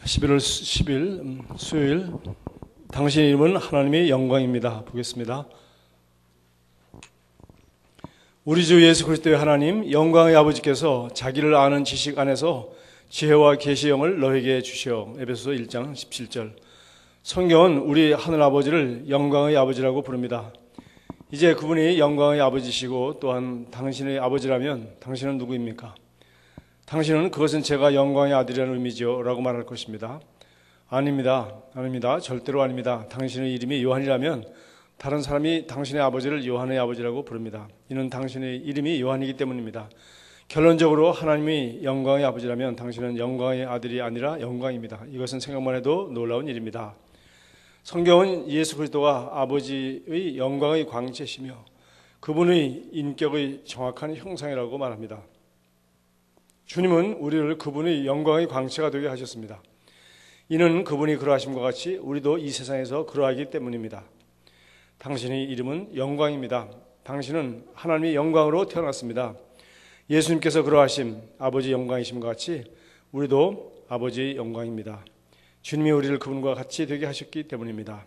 11월 10일 수요일 당신의 이름은 하나님의 영광입니다. 보겠습니다. 우리 주 예수 그리스도의 하나님 영광의 아버지께서 자기를 아는 지식 안에서 지혜와 계시의 영을 너에게 주시어. 에베소서 1장 17절. 성경은 우리 하늘 아버지를 영광의 아버지라고 부릅니다. 이제 그분이 영광의 아버지시고 또한 당신의 아버지라면 당신은 누구입니까? 당신은 그것은 제가 영광의 아들이라는 의미지요 라고 말할 것입니다. 아닙니다. 절대로 아닙니다. 당신의 이름이 요한이라면 다른 사람이 당신의 아버지를 요한의 아버지라고 부릅니다. 이는 당신의 이름이 요한이기 때문입니다. 결론적으로 하나님이 영광의 아버지라면 당신은 영광의 아들이 아니라 영광입니다. 이것은 생각만 해도 놀라운 일입니다. 성경은 예수 그리스도가 아버지의 영광의 광채시며 그분의 인격의 정확한 형상이라고 말합니다. 주님은 우리를 그분의 영광의 광채가 되게 하셨습니다. 이는 그분이 그러하심과 같이 우리도 이 세상에서 그러하기 때문입니다. 당신의 이름은 영광입니다. 당신은 하나님의 영광으로 태어났습니다. 예수님께서 그러하심 아버지 영광이심과 같이 우리도 아버지의 영광입니다. 주님이 우리를 그분과 같이 되게 하셨기 때문입니다.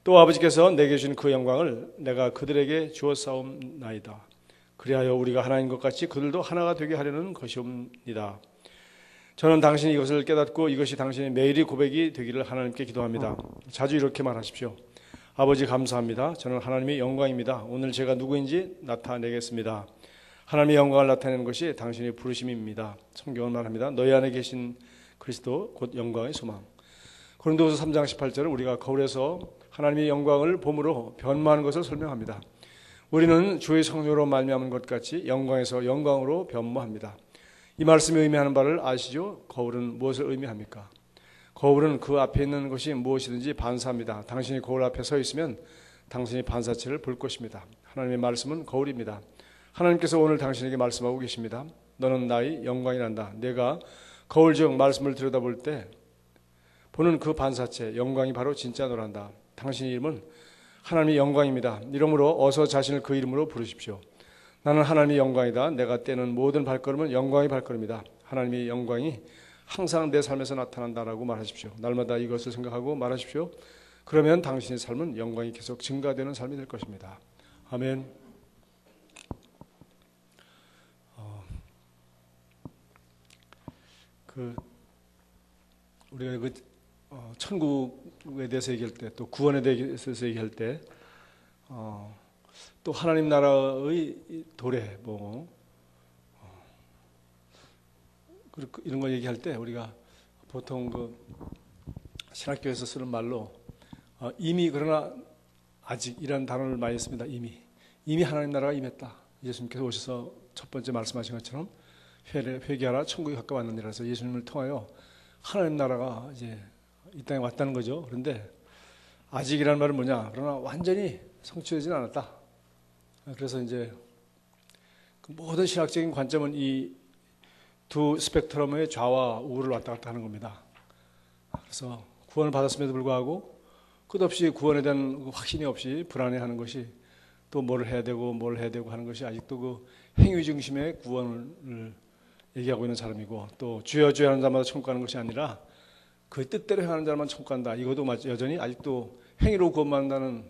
또 아버지께서 내게 주신 그 영광을 내가 그들에게 주었사옵나이다. 그리하여 우리가 하나인 것 같이 그들도 하나가 되게 하려는 것이옵니다. 저는 당신이 이것을 깨닫고 이것이 당신의 매일의 고백이 되기를 하나님께 기도합니다. 자주 이렇게 말하십시오. 아버지 감사합니다. 저는 하나님의 영광입니다. 오늘 제가 누구인지 나타내겠습니다. 하나님의 영광을 나타내는 것이 당신의 부르심입니다. 성경은 말합니다. 너희 안에 계신 그리스도 곧 영광의 소망. 고린도후서 3장 18절은 우리가 거울에서 하나님의 영광을 봄으로 변모하는 것을 설명합니다. 우리는 주의 성령으로 말미암은 것 같이 영광에서 영광으로 변모합니다. 이 말씀이 의미하는 바를 아시죠? 거울은 무엇을 의미합니까? 거울은 그 앞에 있는 것이 무엇이든지 반사합니다. 당신이 거울 앞에 서 있으면 당신이 반사체를 볼 것입니다. 하나님의 말씀은 거울입니다. 하나님께서 오늘 당신에게 말씀하고 계십니다. 너는 나의 영광이란다. 내가 거울 중 말씀을 들여다볼 때 보는 그 반사체 영광이 바로 진짜 너란다. 당신의 이름은 하나님의 영광입니다. 이러므로 어서 자신을 그 이름으로 부르십시오. 나는 하나님의 영광이다. 내가 떼는 모든 발걸음은 영광의 발걸음이다. 하나님의 영광이 항상 내 삶에서 나타난다라고 말하십시오. 날마다 이것을 생각하고 말하십시오. 그러면 당신의 삶은 영광이 계속 증가되는 삶이 될 것입니다. 아멘. 우리가 천국에 대해서 얘기할 때, 또 구원에 대해서 얘기할 때, 또 하나님 나라의 도래, 이런 걸 얘기할 때 우리가 보통 신학교에서 쓰는 말로 이미 그러나 아직이라는 단어를 많이 씁니다. 이미 하나님 나라가 임했다. 예수님께서 오셔서 첫 번째 말씀하신 것처럼 회개하라 천국이 가까웠느니라서 예수님을 통하여 하나님 나라가 이제 이 땅에 왔다는 거죠. 그런데 아직이라는 말은 뭐냐? 그러나 완전히 성취되지는 않았다. 그래서 이제 그 모든 신학적인 관점은 이 두 스펙트럼의 좌와 우를 왔다 갔다 하는 겁니다. 그래서 구원을 받았음에도 불구하고 끝없이 구원에 대한 확신이 없이 불안해하는 것이 또 뭘 해야 되고 하는 것이 아직도 그 행위 중심의 구원을 얘기하고 있는 사람이고, 또 주여 주여 하는 자마다 천국 가는 것이 아니라 그 뜻대로 행하는 자만 천국 간다. 이것도 여전히 아직도 행위로 구원받는다는,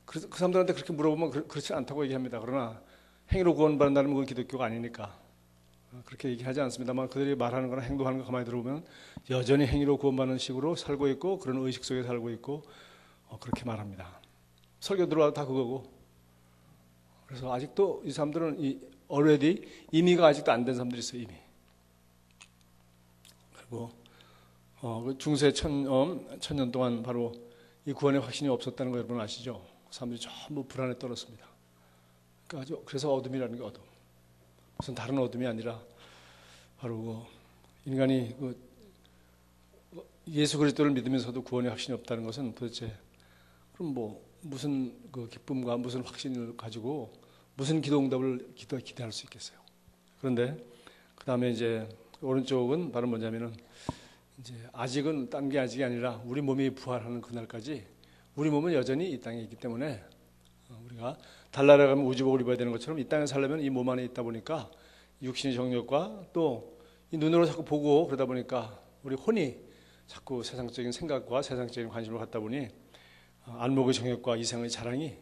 그 사람들한테 그렇게 물어보면 그렇지 않다고 얘기합니다. 그러나 행위로 구원받는다는 그건 기독교가 아니니까 그렇게 얘기하지 않습니다만, 그들이 말하는 거나 행동하는 거 가만히 들어보면 여전히 행위로 구원받는 식으로 살고 있고 그런 의식 속에 살고 있고 그렇게 말합니다. 설교 들어와도 다 그거고. 그래서 아직도 이 사람들은 already 이미가 아직도 안 된 사람들이 있어요. 이미. 그리고 중세 천년 동안 바로 이 구원의 확신이 없었다는 거 여러분 아시죠? 사람들이 전부 불안에 떨었습니다. 그래서 어둠이라는 게 어둠. 무슨 다른 어둠이 아니라 바로 인간이 예수 그리스도를 믿으면서도 구원의 확신이 없다는 것은 도대체 그럼 무슨 기쁨과 무슨 확신을 가지고 무슨 기도 응답을 기대할 수 있겠어요? 그런데 그 다음에 이제 오른쪽은 바로 뭐냐면은 이제 아직은 딴 게 아직이 아니라 우리 몸이 부활하는 그날까지 우리 몸은 여전히 이 땅에 있기 때문에 우리가 달나라 가면 우주복을 입어야 되는 것처럼 이 땅에 살려면 이 몸 안에 있다 보니까 육신의 정욕과 또 이 눈으로 자꾸 보고 그러다 보니까 우리 혼이 자꾸 세상적인 생각과 세상적인 관심을 갖다 보니 안목의 정욕과 이생의 자랑이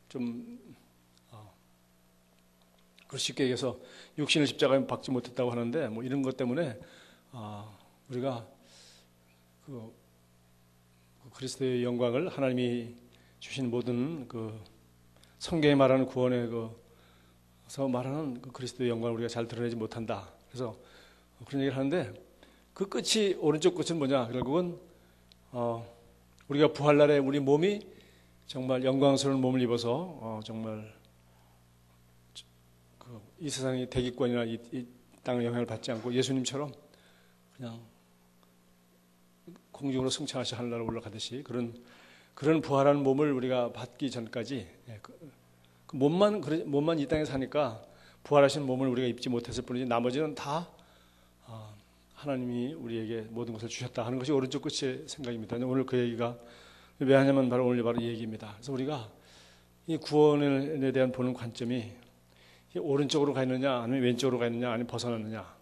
좀 쉽게 얘기해서 육신을 십자가에 박지 못했다고 하는데 뭐 이런 것 때문에 우리가 그 그리스도의 영광을 하나님이 주신 모든 그 성경에 말하는 구원의 그서 말하는 그 그리스도의 영광을 우리가 잘 드러내지 못한다. 그래서 그런 얘기를 하는데 그 끝이 오른쪽 끝은 뭐냐? 결국은 우리가 부활날에 우리 몸이 정말 영광스러운 몸을 입어서 정말 이 세상의 대기권이나 이 땅의 영향을 받지 않고 예수님처럼 그냥 공중으로 승천하시 하늘나라로 올라가듯이 그런 부활한 몸을 우리가 받기 전까지 그 몸만 이 땅에 사니까 부활하신 몸을 우리가 입지 못했을 뿐이지 나머지는 다 하나님이 우리에게 모든 것을 주셨다 하는 것이 오른쪽 끝의 생각입니다. 오늘 그 얘기가 왜 하냐면 오늘 바로 이 얘기입니다. 그래서 우리가 이 구원에 대한 보는 관점이 오른쪽으로 가 있느냐 아니면 왼쪽으로 가 있느냐 아니면 벗어났느냐,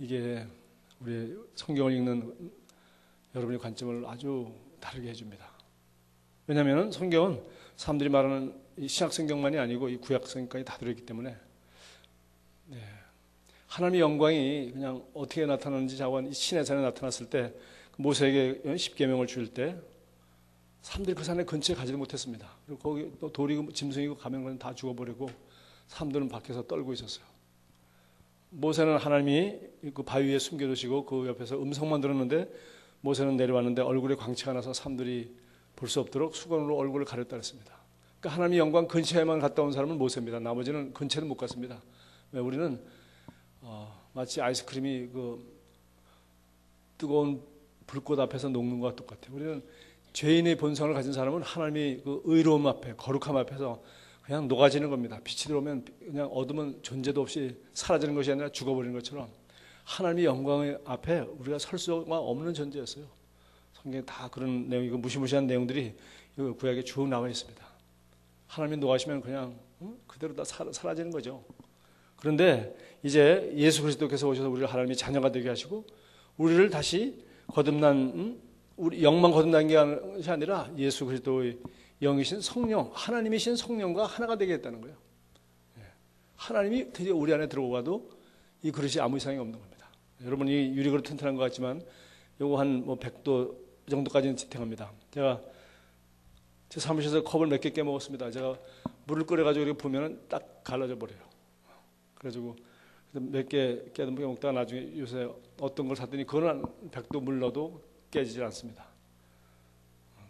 이게 우리 성경을 읽는 여러분의 관점을 아주 다르게 해줍니다. 왜냐하면 성경은 사람들이 말하는 이 신약 성경만이 아니고 이 구약 성경까지 다 들어있기 때문에 하나님의 영광이 그냥 어떻게 나타나는지 자원 신의 산에 나타났을 때 모세에게 십계명을 줄 때 사람들이 그 산에 근처에 가지도 못했습니다. 그리고 거기 또 돌이고 짐승이고 가면은 다 죽어버리고 사람들은 밖에서 떨고 있었어요. 모세는 하나님이 그 바위 위에 숨겨두시고 그 옆에서 음성만 들었는데 모세는 내려왔는데 얼굴에 광채가 나서 사람들이 볼 수 없도록 수건으로 얼굴을 가렸다 그랬습니다. 그러니까 하나님의 영광 근처에만 갔다 온 사람은 모세입니다. 나머지는 근처는 못 갔습니다. 왜? 우리는 마치 아이스크림이 그 뜨거운 불꽃 앞에서 녹는 것과 똑같아요. 우리는 죄인의 본성을 가진 사람은 하나님의 그 의로움 앞에, 거룩함 앞에서 그냥 녹아지는 겁니다. 빛이 들어오면 그냥 어둠은 존재도 없이 사라지는 것이 아니라 죽어버리는 것처럼 하나님의 영광의 앞에 우리가 설 수가 없는 존재였어요. 성경에 다 그런 내용, 이거 무시무시한 내용들이 이 구약에 쭉 나와 있습니다. 하나님이 녹아시면 그냥 그대로 다 사라지는 거죠. 그런데 이제 예수 그리스도께서 오셔서 우리를 하나님의 자녀가 되게 하시고 우리를 다시 거듭난 우리 영만 거듭난 게 아니라 예수 그리스도의 영이신 성령, 하나님이신 성령과 하나가 되게 했다는 거예요. 하나님이 드디어 우리 안에 들어와도 이 그릇이 아무 이상이 없는 겁니다. 여러분, 이 유리그릇 튼튼한 것 같지만 요거 한 100도 정도까지는 지탱합니다. 제가 제 사무실에서 컵을 몇 개 깨먹었습니다. 제가 물을 끓여가지고 이렇게 보면은 딱 갈라져 버려요. 그래가지고 몇 개 깨먹다가 나중에 요새 어떤 걸 샀더니 그거는 100도 물 넣어도 깨지질 않습니다.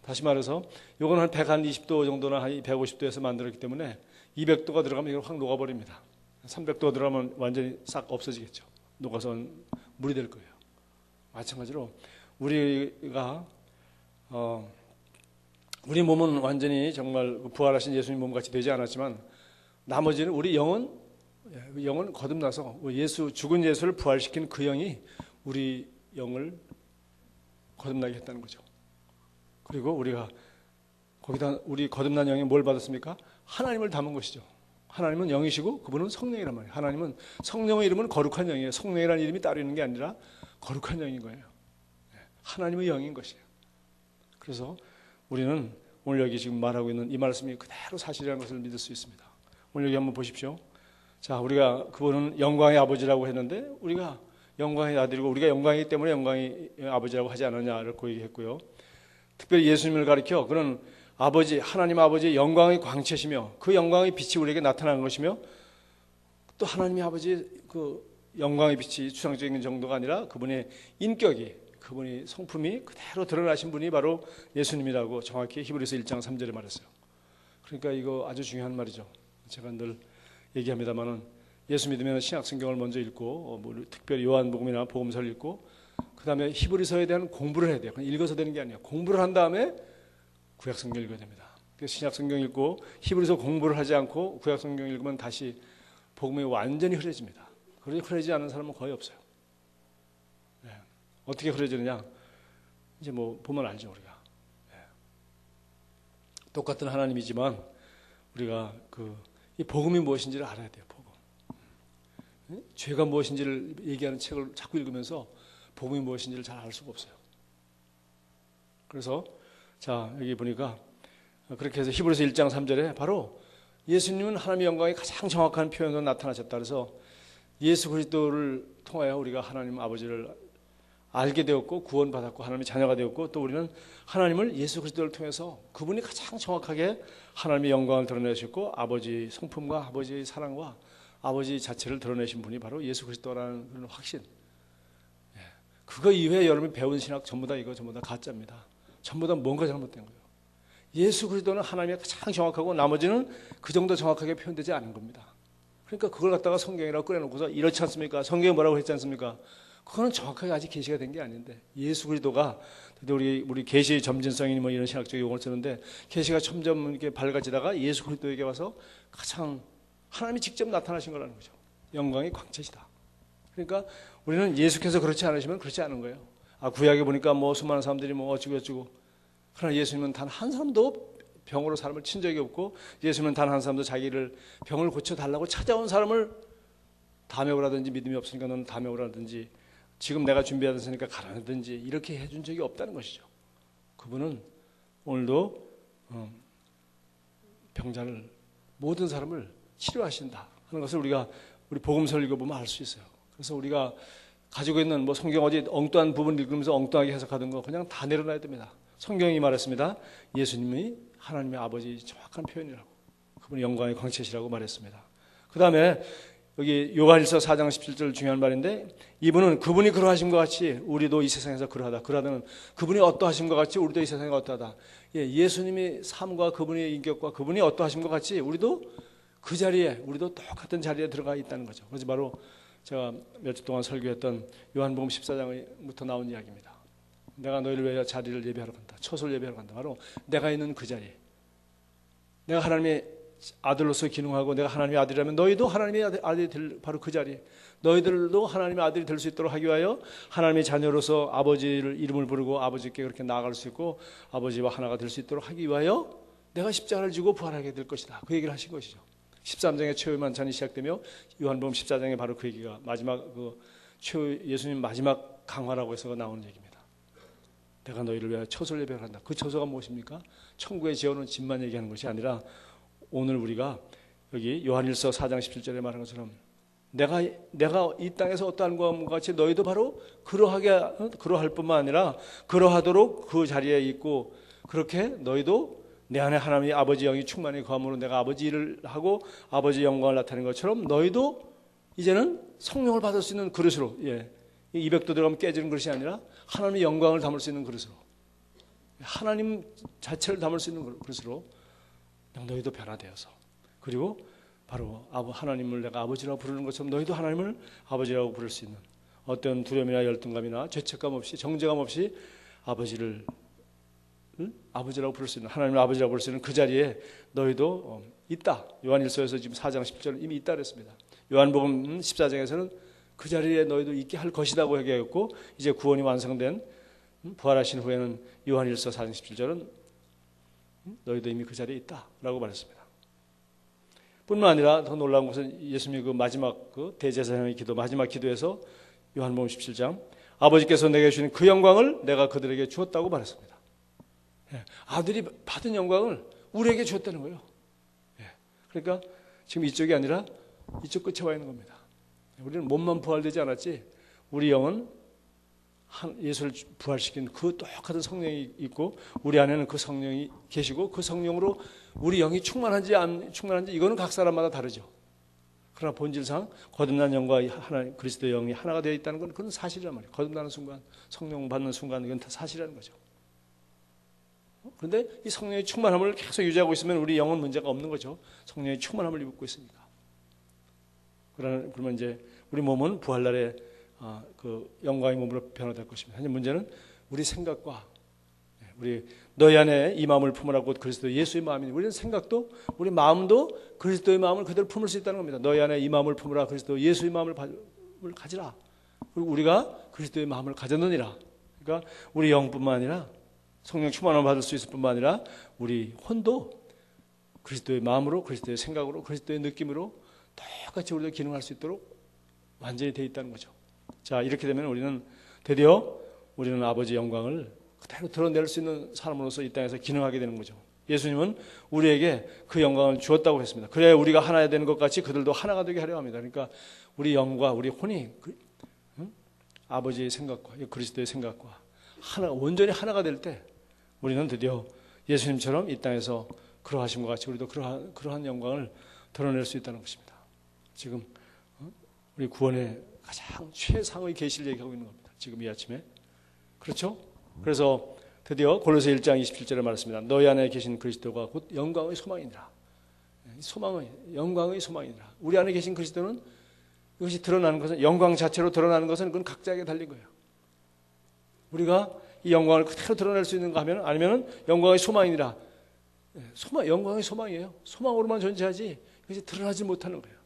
다시 말해서 요거는 한 120도 정도나 한 150도에서 만들었기 때문에 200도가 들어가면 이거 확 녹아버립니다. 300도 들어가면 완전히 싹 없어지겠죠. 녹아서 물이 될 거예요. 마찬가지로 우리가 우리 몸은 완전히 정말 부활하신 예수님 몸같이 되지 않았지만 나머지는 우리 영은 거듭나서 죽은 예수를 부활시킨 그 영이 우리 영을 거듭나게 했다는 거죠. 그리고 우리가 거기다 우리 거듭난 영이 뭘 받았습니까? 하나님을 담은 것이죠. 하나님은 영이시고 그분은 성령이란 말이에요. 하나님은 성령의 이름은 거룩한 영이에요. 성령이라는 이름이 따로 있는 게 아니라 거룩한 영인 거예요. 하나님의 영인 것이에요. 그래서 우리는 오늘 여기 지금 말하고 있는 이 말씀이 그대로 사실이라는 것을 믿을 수 있습니다. 오늘 여기 한번 보십시오. 자, 우리가 그분은 영광의 아버지라고 했는데 우리가 영광의 아들이고 우리가 영광이기 때문에 영광의 아버지라고 하지 않느냐를 그 얘기했고요. 특별히 예수님을 가리켜 그는 아버지, 하나님 아버지의 영광의 광채시며 그 영광의 빛이 우리에게 나타나는 것이며 또 하나님의 아버지의 그 영광의 빛이 추상적인 정도가 아니라 그분의 인격이, 그분의 성품이 그대로 드러나신 분이 바로 예수님이라고 정확히 히브리서 1장 3절에 말했어요. 그러니까 이거 아주 중요한 말이죠. 제가 늘 얘기합니다만은 예수 믿으면 신약 성경을 먼저 읽고 특별히 요한복음이나 복음서를 읽고 그 다음에 히브리서에 대한 공부를 해야 돼요. 그냥 읽어서 되는 게 아니에요. 공부를 한 다음에 구약 성경 읽어야 됩니다. 신약 성경 읽고 히브리서 공부를 하지 않고 구약 성경 읽으면 다시 복음이 완전히 흐려집니다. 그렇게 흐려지지 않은 사람은 거의 없어요. 네. 어떻게 흐려지느냐? 이제 보면 알죠, 우리가. 네. 똑같은 하나님이지만 우리가 이 복음이 무엇인지를 알아야 돼요. 복음. 죄가 무엇인지를 얘기하는 책을 자꾸 읽으면서 복음이 무엇인지를 잘 알 수가 없어요. 그래서 자 여기 보니까 그렇게 해서 히브리서 1장 3절에 바로 예수님은 하나님의 영광이 가장 정확한 표현으로 나타나셨다. 그래서 예수 그리스도를 통하여 우리가 하나님 아버지를 알게 되었고 구원받았고 하나님의 자녀가 되었고 또 우리는 하나님을 예수 그리스도를 통해서 그분이 가장 정확하게 하나님의 영광을 드러내셨고 아버지 성품과 아버지의 사랑과 아버지 자체를 드러내신 분이 바로 예수 그리스도라는 그런 확신. 그거 이외에 여러분이 배운 신학 전부 다 이거 전부 다 가짜입니다. 전부 다 뭔가 잘못된 거예요. 예수 그리스도는 하나님의 가장 정확하고 나머지는 그 정도 정확하게 표현되지 않은 겁니다. 그러니까 그걸 갖다가 성경이라고 꺼내놓고서 이렇지 않습니까? 성경이 뭐라고 했지 않습니까? 그거는 정확하게 아직 계시가 된 게 아닌데 예수 그리스도가 우리 계시의 점진성이니 뭐 이런 신학적 용어를 쓰는데 계시가 점점 이렇게 밝아지다가 예수 그리스도에게 와서 가장 하나님이 직접 나타나신 거라는 거죠. 영광의 광채시다. 그러니까 우리는 예수께서 그렇지 않으시면 그렇지 않은 거예요. 구약에 보니까 뭐 수많은 사람들이 뭐 어쩌고 그러나 예수님은 단 한 사람도 병으로 사람을 친 적이 없고 예수님은 단 한 사람도 자기를 병을 고쳐달라고 찾아온 사람을 담역을 하든지 믿음이 없으니까 너는 담역을 하든지 지금 내가 준비하셨으니까 가라든지 이렇게 해준 적이 없다는 것이죠. 그분은 오늘도 병자를 모든 사람을 치료하신다 하는 것을 우리 복음서를 읽어보면 알 수 있어요. 그래서 우리가 가지고 있는 뭐 성경 어디 엉뚱한 부분 읽으면서 엉뚱하게 해석하던 거 그냥 다 내려놔야 됩니다. 성경이 말했습니다. 예수님이 하나님의 아버지 정확한 표현이라고 그분이 영광의 광채시라고 말했습니다. 그 다음에 여기 요한일서 4장 17절 중요한 말인데 이분은 그분이 그러하심과 같이 우리도 이 세상에서 그러하다. 그러하다는 그분이 어떠하심과 같이 우리도 이 세상에 어떠하다. 예수님의 삶과 그분의 인격과 그분이 어떠하심과 같이 우리도 그 자리에 우리도 똑같은 자리에 들어가 있다는 거죠. 그래서 바로 제가 몇 주 동안 설교했던 요한복음 14장부터 나온 이야기입니다. 내가 너희를 위하여 자리를 예비하러 간다. 처소를 예비하러 간다. 바로 내가 있는 그 자리. 내가 하나님의 아들로서 기능하고 내가 하나님의 아들이라면 너희도 하나님의 아들이 될 바로 그 자리. 너희들도 하나님의 아들이 될 수 있도록 하기 위하여 하나님의 자녀로서 아버지를 이름을 부르고 아버지께 그렇게 나아갈 수 있고 아버지와 하나가 될 수 있도록 하기 위하여 내가 십자가를 지고 부활하게 될 것이다. 그 얘기를 하신 것이죠. 13장의 최후의 만찬이 시작되며 요한복음 14장에 바로 그 얘기가 마지막 예수님 마지막 강화라고 해서 나오는 얘기입니다. 내가 너희를 위하여 처소를 예비하러 간다. 그 처소가 무엇입니까? 천국에 지어놓은 집만 얘기하는 것이 아니라 오늘 우리가 여기 요한일서 4장 17절에 말한 것처럼 내가 이 땅에서 어떠한 것과 같이 너희도 바로 그러할 뿐만 아니라 그러하도록 그 자리에 있고 그렇게 너희도 내 안에 하나님의 아버지 영이 충만히 거함으로 내가 아버지 일을 하고 아버지 영광을 나타내는 것처럼 너희도 이제는 성령을 받을 수 있는 그릇으로 이 200도 들어가면 깨지는 그릇이 아니라 하나님의 영광을 담을 수 있는 그릇으로 하나님 자체를 담을 수 있는 그릇으로 너희도 변화되어서 그리고 바로 하나님을 내가 아버지라고 부르는 것처럼 너희도 하나님을 아버지라고 부를 수 있는 어떤 두려움이나 열등감이나 죄책감 없이 정죄감 없이 아버지라고 부를 수 있는 하나님을 아버지라고 부를 수 있는 그 자리에 너희도 있다. 요한일서에서 지금 4장 10절 이미 있다 그랬습니다. 요한복음 14장에서는 그 자리에 너희도 있게 할 것이라고 얘기했고 이제 구원이 완성된 부활하신 후에는 요한일서 4장 17절은 너희도 이미 그 자리에 있다라고 말했습니다. 뿐만 아니라 더 놀라운 것은 예수님이 그 마지막 그 대제사장의 기도 마지막 기도에서 요한복음 17장 아버지께서 내게 주신 그 영광을 내가 그들에게 주었다고 말했습니다. 아들이 받은 영광을 우리에게 주었다는 거예요. 그러니까 지금 이쪽이 아니라 이쪽 끝에 와 있는 겁니다. 우리는 몸만 부활되지 않았지 우리 영은 예수를 부활시킨 그 똑같은 성령이 있고 우리 안에는 그 성령이 계시고 그 성령으로 우리 영이 충만한지 안 충만한지 이거는 각 사람마다 다르죠. 그러나 본질상 거듭난 영과 그리스도의 영이 하나가 되어 있다는 건 그건 사실이란 말이에요. 거듭나는 순간 성령 받는 순간 이건 다 사실이라는 거죠. 그런데 이 성령의 충만함을 계속 유지하고 있으면 우리 영은 문제가 없는 거죠. 성령의 충만함을 입고 있으니까. 그러면 이제 우리 몸은 부활날에 그 영광의 몸으로 변화될 것입니다. 현재 문제는 우리 생각과 우리 너희 안에 이 마음을 품으라고 곧 그리스도 예수의 마음이니 우리는 생각도 우리 마음도 그리스도의 마음을 그대로 품을 수 있다는 겁니다. 너희 안에 이 마음을 품으라 그리스도 예수의 마음을 가지라. 그리고 우리가 그리스도의 마음을 가졌느니라. 그러니까 우리 영뿐만 아니라 성령 충만함을 받을 수 있을 뿐만 아니라 우리 혼도 그리스도의 마음으로 그리스도의 생각으로 그리스도의 느낌으로 똑같이 우리도 기능할 수 있도록 완전히 되어 있다는 거죠. 자, 이렇게 되면 우리는 드디어 우리는 아버지 영광을 그대로 드러낼 수 있는 사람으로서 이 땅에서 기능하게 되는 거죠. 예수님은 우리에게 그 영광을 주었다고 했습니다. 그래야 우리가 하나야 되는 것 같이 그들도 하나가 되게 하려 합니다. 그러니까 우리 영과 우리 혼이 아버지의 생각과 그리스도의 생각과 하나, 온전히 하나가 될 때 우리는 드디어 예수님처럼 이 땅에서 그러하심과 같이 우리도 그러한 영광을 드러낼 수 있다는 것입니다. 지금 우리 구원의 가장 최상의 계시를 얘기하고 있는 겁니다. 지금 이 아침에. 그렇죠? 그래서 드디어 골로새 1장 27절에 말했습니다. 너희 안에 계신 그리스도가 곧 영광의 소망이니라. 영광의 소망이니라. 우리 안에 계신 그리스도는 이것이 드러나는 것은 영광 자체로 드러나는 것은 그건 각자에게 달린 거예요. 우리가 이 영광을 그대로 드러낼 수 있는가 하면 아니면 영광의 소망이니라. 영광의 소망이에요. 소망으로만 존재하지 이것이 드러나지 못하는 거예요.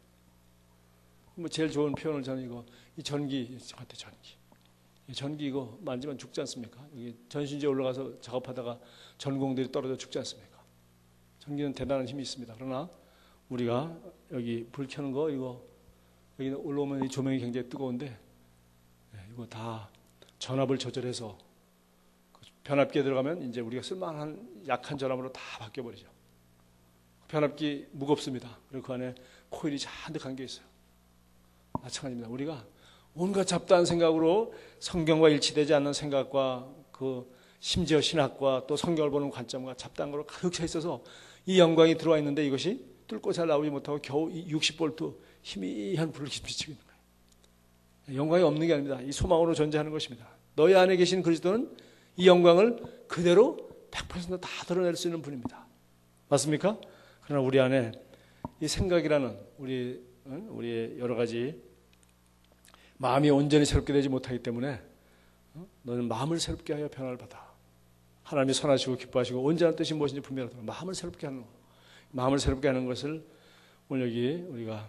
뭐 제일 좋은 표현을 저는 이 전기 같아. 전기 이거 만지면 죽지 않습니까? 여기 전신지에 올라가서 작업하다가 전공들이 떨어져 죽지 않습니까? 전기는 대단한 힘이 있습니다. 그러나 우리가 여기 불 켜는 거 여기 올라오면 이 조명이 굉장히 뜨거운데 이거 다 전압을 조절해서 변압기에 들어가면 이제 우리가 쓸만한 약한 전압으로 다 바뀌어버리죠. 변압기 무겁습니다. 그리고 그 안에 코일이 잔뜩 감겨 있어요. 마찬가지입니다. 우리가 온갖 잡다한 생각으로 성경과 일치되지 않는 생각과 그 심지어 신학과 또 성경을 보는 관점과 잡다한 거로 가득 차 있어서 이 영광이 들어와 있는데 이것이 뚫고 잘 나오지 못하고 겨우 60V 희미한 불을 비치고 있는 거예요. 영광이 없는 게 아닙니다. 이 소망으로 존재하는 것입니다. 너희 안에 계신 그리스도는 이 영광을 그대로 100%다 드러낼 수 있는 분입니다. 맞습니까? 그러나 우리 안에 이 생각이라는 우리의 여러 가지 마음이 온전히 새롭게 되지 못하기 때문에 너는 마음을 새롭게 하여 변화를 받아. 하나님이 선하시고 기뻐하시고 온전한 뜻이 무엇인지 분별하도록 마음을 새롭게 하는 것. 마음을 새롭게 하는 것을 오늘 여기 우리가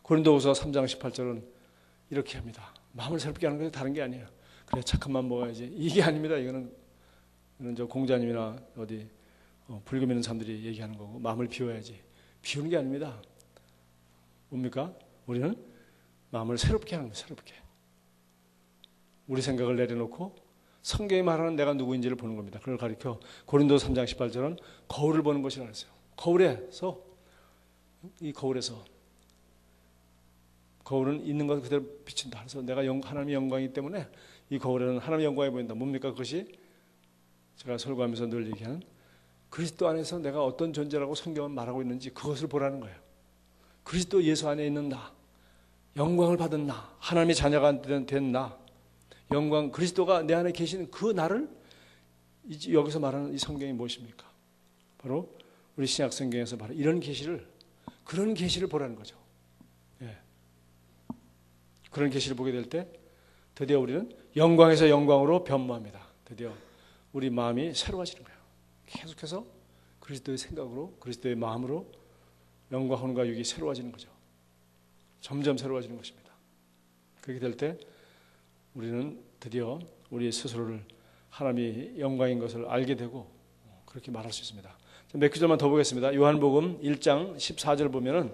고린도후서 3장 18절은 이렇게 합니다. 마음을 새롭게 하는 것이 다른 게 아니에요. 그래 착한 마음 먹어야지. 이게 아닙니다. 이거는 저 공자님이나 어디 불교 믿는 사람들이 얘기하는 거고 마음을 비워야지. 비우는 게 아닙니다. 뭡니까? 우리는 마음을 새롭게 하는 거예요. 새롭게. 우리 생각을 내려놓고 성경이 말하는 내가 누구인지를 보는 겁니다. 그걸 가리켜 고린도서 3장 18절은 거울을 보는 것이라고 했어요. 거울은 있는 것 그대로 비친다. 그래서 내가 하나님의 영광이기 때문에 이 거울에는 하나님의 영광이 보인다. 뭡니까? 그것이 제가 설교하면서 늘 얘기하는 그리스도 안에서 내가 어떤 존재라고 성경은 말하고 있는지 그것을 보라는 거예요. 그리스도 예수 안에 있는 나, 영광을 받은 나, 하나님의 자녀가 된 나, 영광 그리스도가 내 안에 계시는 그 나를 여기서 말하는 이 성경이 무엇입니까? 바로 우리 신약 성경에서 바로 이런 그런 계시를 보라는 거죠. 예. 그런 계시를 보게 될 때 드디어 우리는 영광에서 영광으로 변모합니다. 드디어 우리 마음이 새로워지는 거예요. 계속해서 그리스도의 생각으로 그리스도의 마음으로 영과 혼과 육이 새로워지는 거죠. 점점 새로워지는 것입니다. 그렇게 될 때 우리는 드디어 우리 스스로를 하나님이 영광인 것을 알게 되고 그렇게 말할 수 있습니다. 몇 구절만 더 보겠습니다. 요한복음 1장 14절 보면은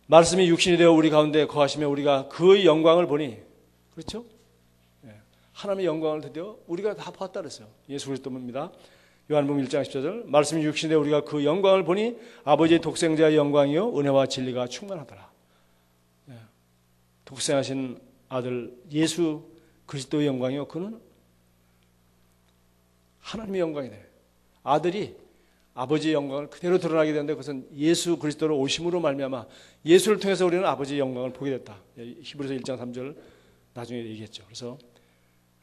말씀이 육신이 되어 우리 가운데 거하시며 우리가 그의 영광을 보니 그렇죠? 하나님의 영광을 드디어 우리가 다 보았다 그랬어요. 예수 그리스도입니다. 요한복음 1장 14절 말씀이 육신이 되어 우리가 그 영광을 보니 아버지의 독생자의 영광이요 은혜와 진리가 충만하더라. 독생하신 아들 예수 그리스도의 영광이요 그는 하나님의 영광이네. 아들이 아버지의 영광을 그대로 드러나게 되는데 그것은 예수 그리스도로 오심으로 말미암아 예수를 통해서 우리는 아버지의 영광을 보게 됐다. 히브리서 1장 3절 나중에 얘기했죠. 그래서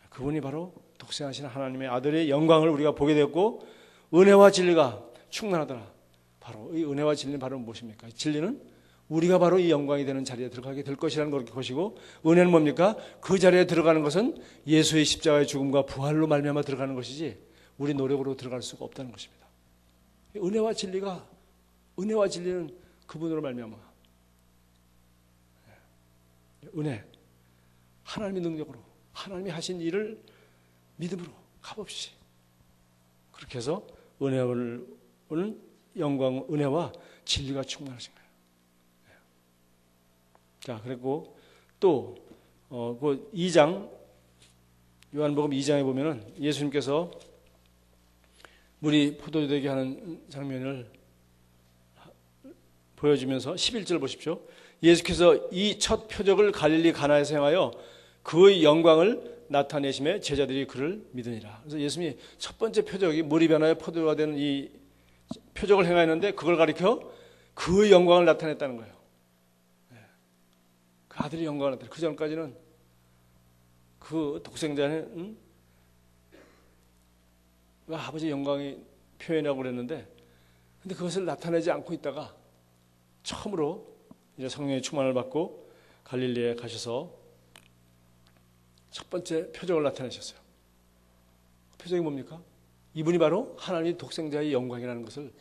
그분이 바로 독생하신 하나님의 아들의 영광을 우리가 보게 됐고 은혜와 진리가 충만하더라. 바로 이 은혜와 진리는 바로 무엇입니까? 진리는 우리가 바로 이 영광이 되는 자리에 들어가게 될 것이라는 것이고 은혜는 뭡니까? 그 자리에 들어가는 것은 예수의 십자가의 죽음과 부활로 말미암아 들어가는 것이지 우리 노력으로 들어갈 수가 없다는 것입니다. 은혜와 진리는 그분으로 말미암아 은혜 하나님의 능력으로 하나님이 하신 일을 믿음으로 값없이 그렇게 해서 은혜와 진리가 충만하신 거예요. 자, 그리고 또 그 2장, 요한복음 2장에 보면은 예수님께서 물이 포도주 되게 하는 장면을 보여주면서 11절 보십시오. 예수께서 이 첫 표적을 갈릴리 가나에서 행하여 그의 영광을 나타내심에 제자들이 그를 믿으니라. 그래서 예수님이 첫 번째 표적이 물이 변하여 포도가 되는 이 표적을 행하였는데 그걸 가리켜 그의 영광을 나타냈다는 거예요. 그 아들의 영광을 나타내. 그 전까지는 그 독생자는 아버지의 영광이 표현하고 그랬는데, 근데 그것을 나타내지 않고 있다가 처음으로 이제 성령의 충만을 받고 갈릴리에 가셔서 첫 번째 표적을 나타내셨어요. 표적이 뭡니까? 이분이 바로 하나님의 독생자의 영광이라는 것을,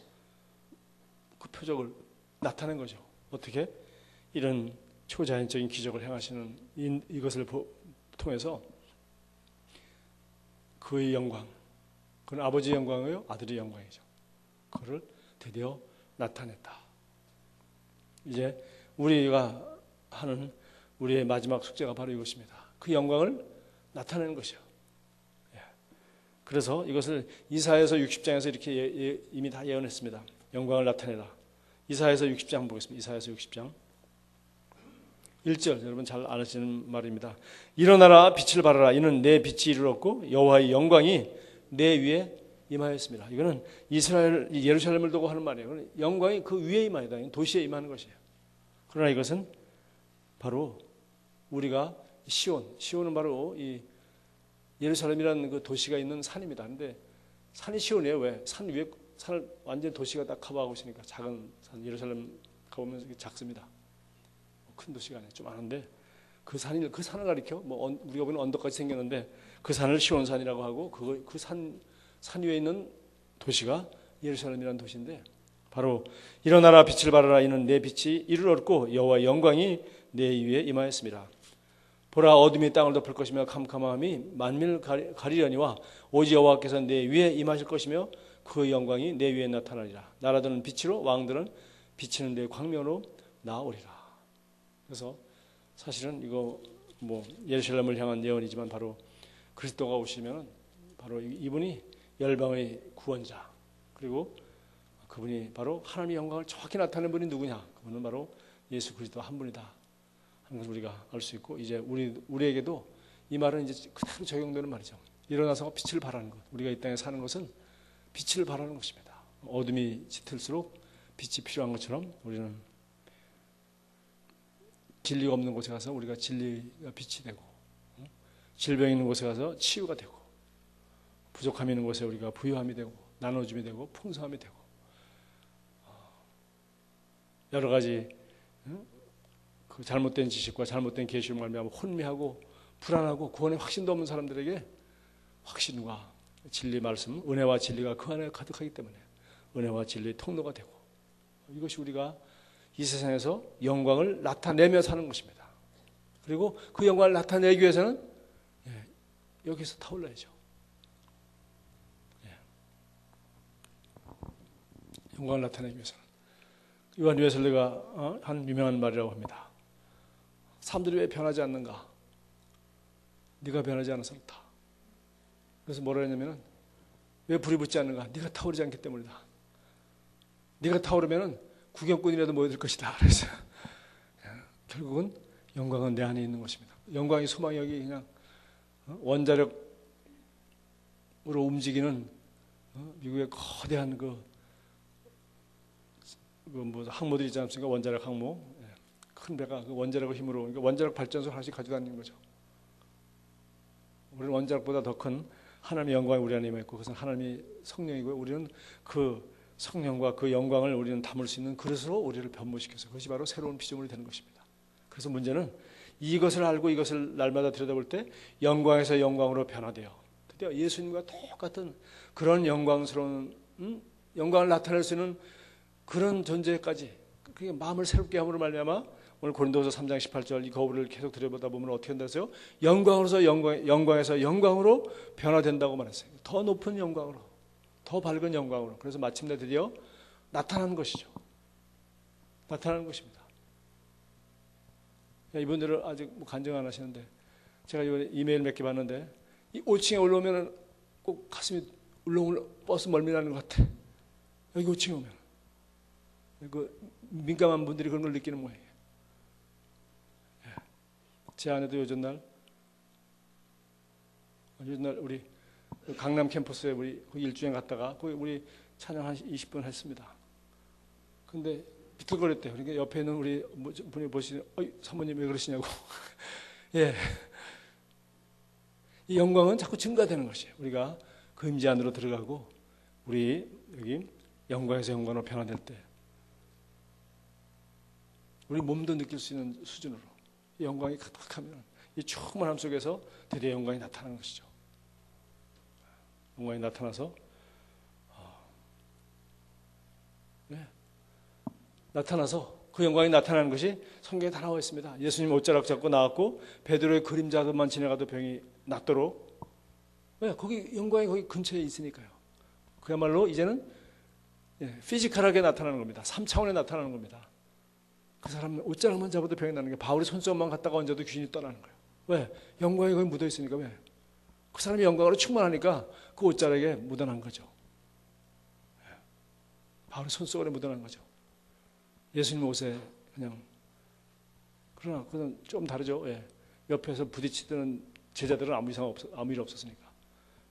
그 표적을 나타낸 거죠. 어떻게? 이런 초자연적인 기적을 행하시는 이것을 통해서 그의 영광, 그건 아버지의 영광이요, 아들의 영광이죠. 그를 드디어 나타냈다. 이제 우리가 하는 우리의 마지막 숙제가 바로 이것입니다. 그 영광을 나타내는 것이요. 그래서 이것을 이사야서 60장에서 이렇게 이미 다 예언했습니다. 영광을 나타내라. 이사야서 60장 보겠습니다. 이사야서 60장 1절, 여러분 잘 아시는 말입니다. 일어나라, 빛을 발하라. 이는 내 빛이 이르렀고 여호와의 영광이 내 위에 임하였습니다. 이거는 이스라엘 예루살렘을 두고 하는 말이에요. 영광이 그 위에 임하다. 도시에 임하는 것이에요. 그러나 이것은 바로 우리가 시온은 바로 이 예루살렘이라는 그 도시가 있는 산입니다. 근데 산이 시온이에요. 왜? 산 위에 산을 완전 도시가 딱 커버하고 있으니까. 작은 산, 예루살렘 가보면 작습니다. 큰 도시가 아니에요. 좀 아는데 그 산을 가리켜 우리가 보는 언덕같이 생겼는데 그 산을 시온산이라고 하고 그 산 위에 있는 도시가 예루살렘이라는 도시인데, 바로 일어나라, 빛을 발하라. 이는 내 빛이 이르렀고 여호와의 영광이 내 위에 임하였습니다. 보라, 어둠이 땅을 덮을 것이며 캄캄함이 만민을 가리려니와 오직 여호와께서 내 위에 임하실 것이며 그 영광이 내 위에 나타나리라. 나라들은 빛으로, 왕들은 비치는 내 광명으로 나오리라. 그래서 사실은 이거 예루살렘을 향한 예언이지만 바로 그리스도가 오시면 바로 이분이 열방의 구원자, 그리고 그분이 바로 하나님의 영광을 정확히 나타내는 분이 누구냐? 그분은 바로 예수 그리스도 한 분이다 하는 것을 우리가 알 수 있고, 이제 우리에게도 이 말은 이제 그대로 적용되는 말이죠. 일어나서 빛을 발하는 것. 우리가 이 땅에 사는 것은 빛을 발하는 것입니다. 어둠이 짙을수록 빛이 필요한 것처럼 우리는 진리가 없는 곳에 가서 우리가 진리가 빛이 되고, 질병 있는 곳에 가서 치유가 되고, 부족함이 있는 곳에 우리가 부유함이 되고, 나눠줌이 되고, 풍성함이 되고, 여러 가지 그 잘못된 지식과 잘못된 계시로 말미암아 혼미하고 불안하고 구원의 확신도 없는 사람들에게 확신과 진리 말씀, 은혜와 진리가 그 안에 가득하기 때문에 은혜와 진리의 통로가 되고, 이것이 우리가 이 세상에서 영광을 나타내며 사는 것입니다. 그리고 그 영광을 나타내기 위해서는 여기서 타올라야죠. 영광을 나타내기 위해서는. 요한 웨슬리가 한 유명한 말이라고 합니다. 사람들이 왜 변하지 않는가? 네가 변하지 않아서 그렇다. 그래서 뭐라 했냐면은, 왜 불이 붙지 않는가? 네가 타오르지 않기 때문이다. 네가 타오르면은 구경꾼이라도 모여들 것이다. 그래서 결국은 영광은 내 안에 있는 것입니다. 영광의 소망이 여기 그냥 원자력으로 움직이는 미국의 거대한 항모들 있지 않습니까? 원자력 항모. 큰 배가 그 원자력의 힘으로, 그러니까 원자력 발전소 하나씩 가지고 다니는 거죠. 우리는 원자력보다 더 큰 하나님의 영광이 우리 안에 임해 있고, 그것은 하나님의 성령이고요. 우리는 그 성령과 그 영광을 우리는 담을 수 있는 그릇으로 우리를 변모시켜서, 그것이 바로 새로운 피조물이 되는 것입니다. 그래서 문제는 이것을 알고 이것을 날마다 들여다볼 때 영광에서 영광으로 변화돼요. 드디어 예수님과 똑같은 그런 영광스러운 영광을 나타낼 수 있는 그런 존재까지, 그게 마음을 새롭게 함으로 말미암아 오늘 고린도서 3장 18절 이 거울을 계속 들여보다 보면 어떻게 된다서요? 영광으로서 영광에서 영광으로 변화된다고 말했어요. 더 높은 영광으로, 더 밝은 영광으로. 그래서 마침내 드디어 나타나는 것이죠. 나타나는 것입니다. 이분들은 아직 간증 안 하시는데 제가 이번에 이메일 몇 개 봤는데 이 5층에 올라오면 꼭 가슴이 울렁울렁 버스 멀미나는 것 같아. 여기 5층에 오면 그 민감한 분들이 그런 걸 느끼는 모양이에요. 제 아내도 요즘날 우리 강남 캠퍼스에 우리 일주일 갔다가 거기 우리 찬양 한 20분 했습니다. 근데 비틀거렸대요. 그러니까 옆에 있는 우리 분이 보시는, 사모님 왜 그러시냐고. 예. 이 영광은 자꾸 증가되는 것이에요. 우리가 그 임재 안으로 들어가고 우리 여기 영광에서 영광으로 변화될 때 우리 몸도 느낄 수 있는 수준으로 이 영광이 가득하면 이 충만함 속에서 드디어 영광이 나타나는 것이죠. 영광이 나타나서 그 영광이 나타나는 것이 성경에 다 나와 있습니다. 예수님 옷자락 잡고 나왔고 베드로의 그림자만 지나가도 병이 낫도록. 왜? 거기 영광이 거기 근처에 있으니까요. 그야말로 이제는 피지컬하게 나타나는 겁니다. 3차원에 나타나는 겁니다. 그 사람 옷자락만 잡아도 병이 나는 게 바울이 손수건만 갖다가 얹어도 귀신이 떠나는 거예요. 왜? 영광이 거기 묻어 있으니까. 왜? 그 사람이 영광으로 충만하니까 그 옷자락에 묻어난 거죠. 바울이 손수건에 묻어난 거죠. 예수님 옷에 그냥. 그러나 그건 좀 다르죠. 예. 옆에서 부딪히던 제자들은 아무 일 없었으니까.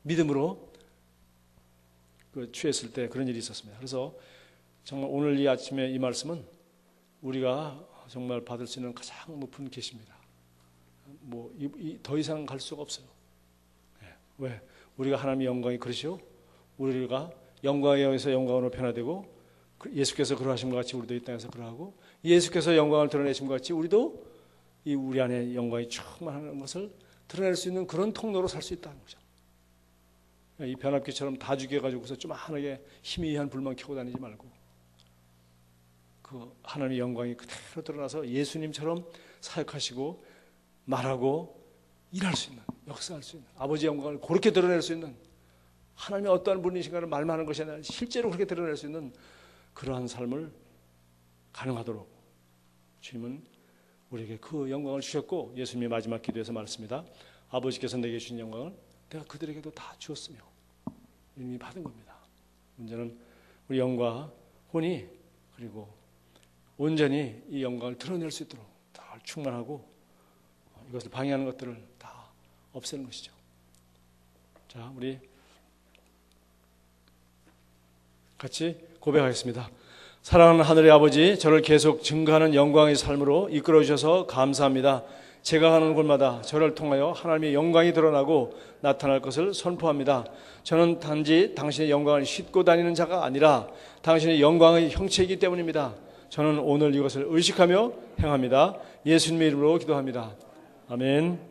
믿음으로 취했을 때 그런 일이 있었습니다. 그래서 정말 오늘 이 아침에 이 말씀은 우리가 정말 받을 수 있는 가장 높은 계시입니다. 더 이상 갈 수가 없어요. 예. 왜? 우리가 하나님의 영광이 그러시오. 우리가 영광에 의해서 영광으로 변화되고 예수께서 그러하신 것 같이 우리도 이 땅에서 그러하고 예수께서 영광을 드러내신 것 같이 우리도 우리 안에 영광이 충만한 것을 드러낼 수 있는 그런 통로로 살 수 있다는 거죠. 이 변압기처럼 다 죽여가지고서 조그마하게 희미한 불만 켜고 다니지 말고 그 하나님의 영광이 그대로 드러나서 예수님처럼 사역하시고 말하고 일할 수 있는, 역사할 수 있는, 아버지의 영광을 그렇게 드러낼 수 있는, 하나님이 어떠한 분이신가를 말만 하는 것이 아니라 실제로 그렇게 드러낼 수 있는 그러한 삶을 가능하도록 주님은 우리에게 그 영광을 주셨고, 예수님이 마지막 기도에서 말했습니다. 아버지께서 내게 주신 영광을 내가 그들에게도 다 주었으며 이미 받은 겁니다. 문제는 우리 영과 혼이 그리고 온전히 이 영광을 드러낼 수 있도록 다 충만하고 이것을 방해하는 것들을 다 없애는 것이죠. 자, 우리 같이 고백하겠습니다. 사랑하는 하늘의 아버지, 저를 계속 증가하는 영광의 삶으로 이끌어 주셔서 감사합니다. 제가 가는 곳마다 저를 통하여 하나님의 영광이 드러나고 나타날 것을 선포합니다. 저는 단지 당신의 영광을 싣고 다니는 자가 아니라 당신의 영광의 형체이기 때문입니다. 저는 오늘 이것을 의식하며 행합니다. 예수님의 이름으로 기도합니다. 아멘.